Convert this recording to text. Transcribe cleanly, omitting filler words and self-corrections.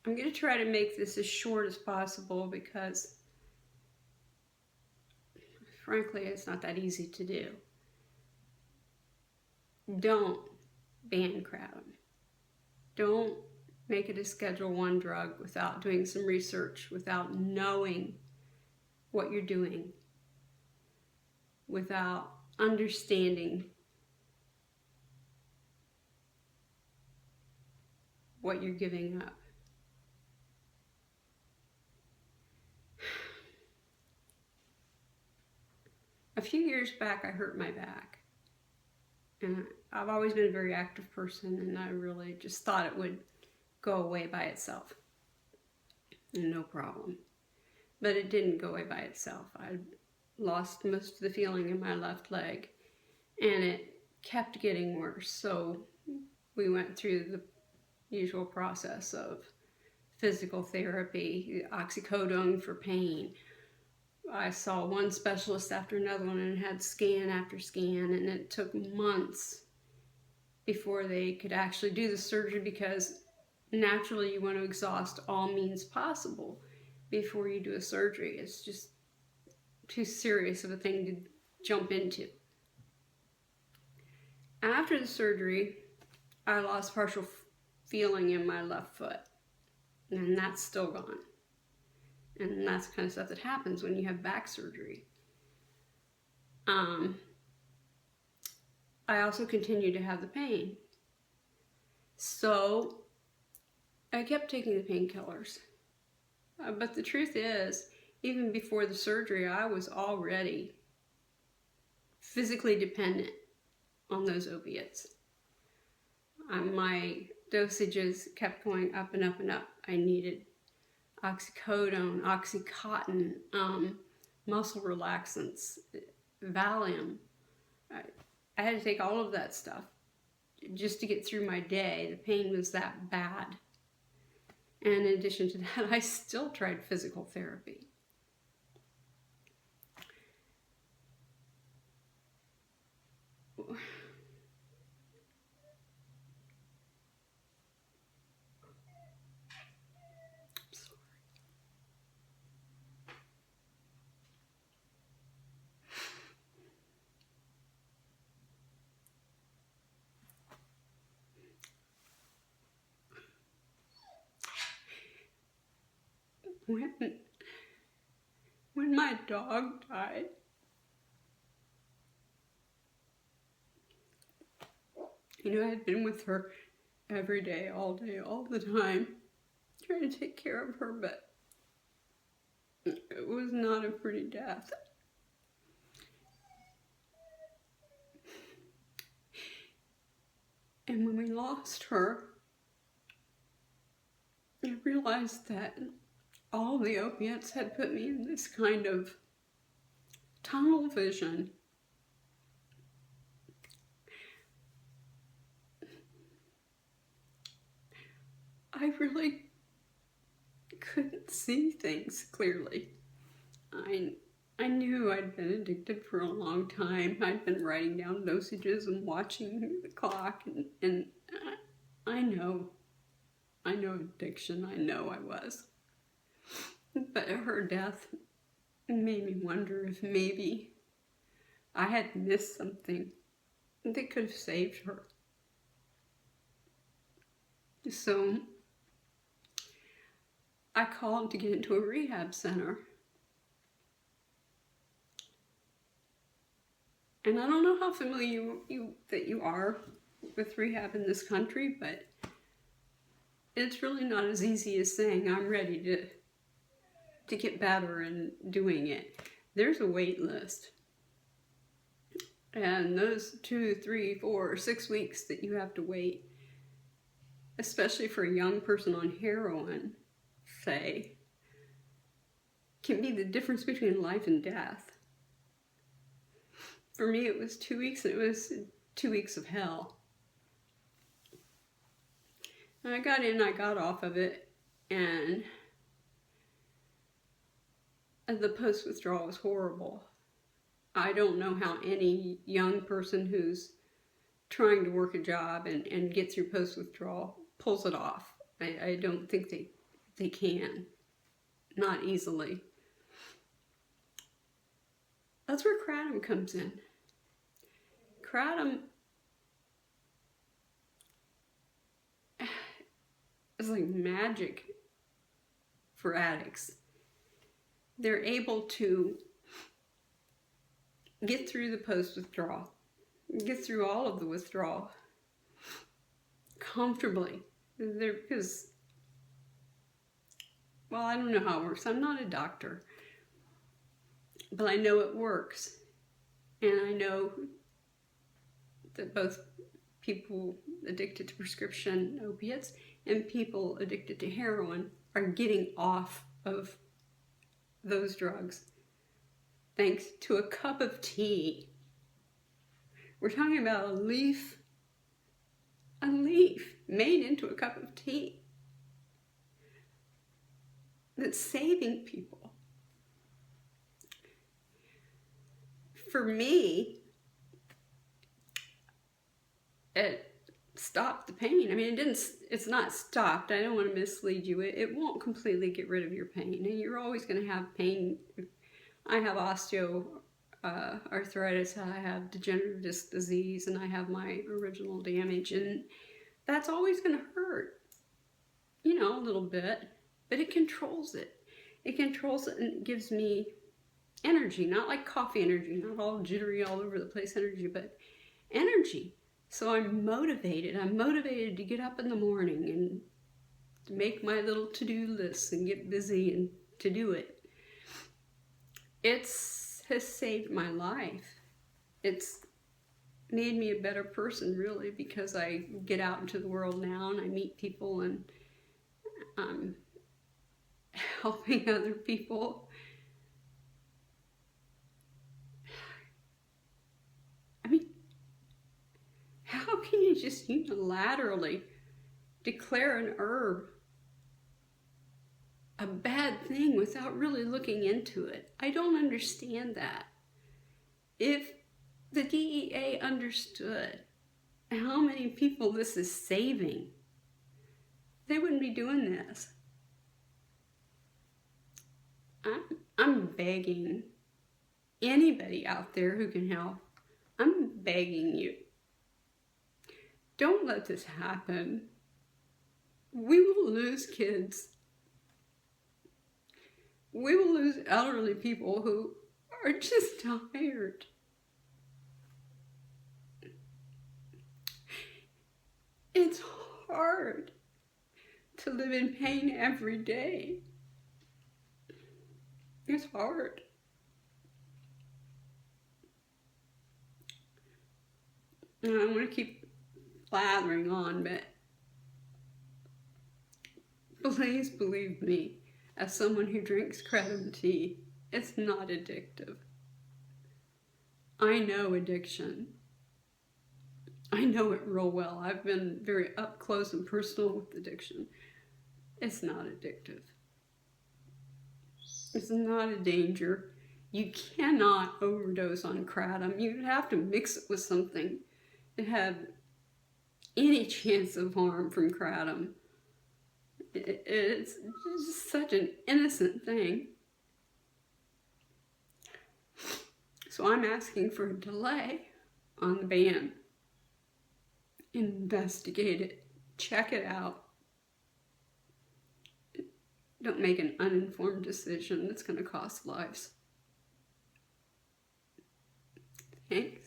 I'm going to try to make this as short as possible because, frankly, it's not that easy to do. Don't ban kratom. Don't make it a Schedule I drug without doing some research, without knowing what you're doing, without understanding what you're giving up. A few years back, I hurt my back. And I've always been a very active person, and I really just thought it would go away by itself. And no problem. But it didn't go away by itself. I lost most of the feeling in my left leg, and it kept getting worse. So we went through the usual process of physical therapy, oxycodone for pain. I saw one specialist after another one and had scan after scan, and it took months before they could actually do the surgery, because naturally you want to exhaust all means possible before you do a surgery. It's just too serious of a thing to jump into. After the surgery, I lost partial feeling in my left foot, and that's still gone. And that's the kind of stuff that happens when you have back surgery. I also continue to have the pain. So I kept taking the painkillers. But the truth is, even before the surgery, I was already physically dependent on those opiates. My dosages kept going up and up and up. I needed oxycodone, oxycontin, muscle relaxants, Valium. I had to take all of that stuff just to get through my day. The pain was that bad. And in addition to that, I still tried physical therapy. When my dog died, I had been with her every day, all the time, trying to take care of her, but it was not a pretty death. And when we lost her, I realized that all the opiates had put me in this kind of tunnel vision. I really couldn't see things clearly. I knew I'd been addicted for a long time. I'd been writing down dosages and watching the clock, and I know addiction, I know I was. But her death made me wonder if maybe I had missed something that could have saved her. So I called to get into a rehab center. And I don't know how familiar you are with rehab in this country, but it's really not as easy as saying I'm ready to get better and doing it. There's a wait list. And those 2, 3, 4, 6 weeks that you have to wait, especially for a young person on heroin, say, can be the difference between life and death. For me, it was 2 weeks, and it was 2 weeks of hell. And I got in, I got off of it, and the post-withdrawal was horrible. I don't know how any young person who's trying to work a job and get through post-withdrawal pulls it off. I don't think they can, not easily. That's where kratom comes in. Kratom is like magic for addicts. They're able to get through the post-withdrawal, get through all of the withdrawal comfortably. Because, well, I don't know how it works. I'm not a doctor, but I know it works. And I know that both people addicted to prescription opiates and people addicted to heroin are getting off of those drugs thanks to a cup of tea. We're talking about a leaf made into a cup of tea that's saving people. For me, it stopped the pain. I mean, it's not stopped. I don't want to mislead you. It won't completely get rid of your pain, and you're always going to have pain. I have osteoarthritis, I have degenerative disc disease, and I have my original damage, and that's always going to hurt, you know, a little bit, but it controls it. It controls it and it gives me energy, not like coffee energy, not all jittery, all over the place energy, but energy. So I'm motivated. I'm motivated to get up in the morning and to make my little to-do lists and get busy and to do it. It has saved my life. It's made me a better person, really, because I get out into the world now and I meet people and I'm helping other people. I mean, how can you just unilaterally declare an herb a bad thing without really looking into it? I don't understand that. If the DEA understood how many people this is saving, they wouldn't be doing this. I'm begging anybody out there who can help. I'm begging you. Don't let this happen. We will lose kids. We will lose elderly people who are just tired. It's hard to live in pain every day. It's hard. And I want to keep blathering on, but please believe me, as someone who drinks kratom tea, it's not addictive. I know addiction. I know it real well. I've been very up close and personal with addiction. It's not addictive. It's not a danger. You cannot overdose on kratom. You'd have to mix it with something to have any chance of harm from kratom. It's just such an innocent thing. So I'm asking for a delay on the ban. Investigate it. Check it out. Don't make an uninformed decision that's going to cost lives. Thanks.